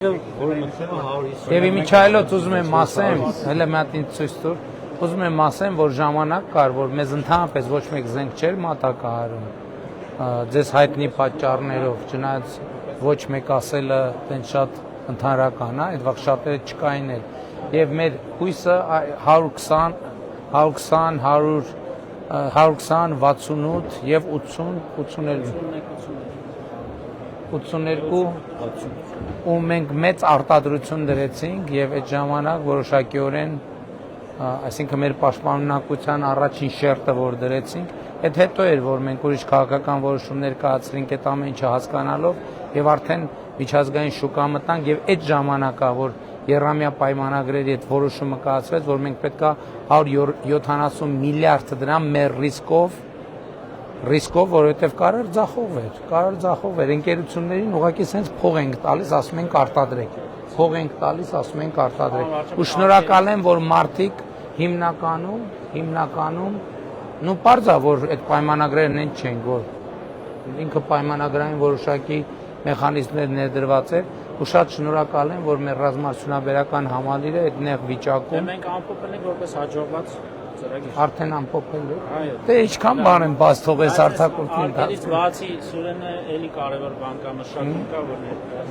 Եվ իմիջայլոց ուզում եմ ասեմ, հələ մի հատ ինձ ցույց տուր, ուզում եմ ասեմ, որ ժամանակ կար, որ մեզ ընդհանրապես ոչ մեկ զենք չէր մատակարարում, ձեզ հայտնի պատճառներով, չնայած ոչ մեկ ասելը տենց շատ ընդհանրական է, այդ վաղ շատերը չկային էլ, եւ մեր հույսը 120, 68 եւ 82 ու մենք մեծ արտադրություն դրեցինք եւ այդ ժամանակ որոշակիորեն այսինքն մեր պաշտպանունակության առաջին շերտը որ դրեցինք այդ հետո էր որ մենք ուրիշ քաղաքական որոշումներ կայացրինք այդ ամեն ինչը հասկանալով եւ արդեն միջազգային շուկա մտանք եւ այդ ժամանակա որ Երամիա պայմանագրերի այդ որոշումը կայացվեց որ մենք պետքա 170 միլիարդ դրամ մեր ռիսկով որովհետև կարար ձախով էր ընկերություններին ուղղակի սենց փող ենք տալիս ասում ենք արտադրեք փող ենք տալիս ասում ենք արտադրեք ու շնորհակալ եմ որ մարդիկ հիմնականում նու պարզա որ այդ պայմանագրերն են չեն որ ինքը պայմանագրային որոշակի մեխանիզմներ ներդրված էր ու շատ շնորհակալ եմ որ մեր ռազմարտությունաբերական համալիրը այդ նեղ վիճակում մենք ամփոփել ենք որպես հաջողված Արդեն ամփոփել է։ Դե ինչքան բան են բաց թողես արտակուրտին։ Արտերից բացի Սուրենը էլի կարևոր բան կա մշակում կա որ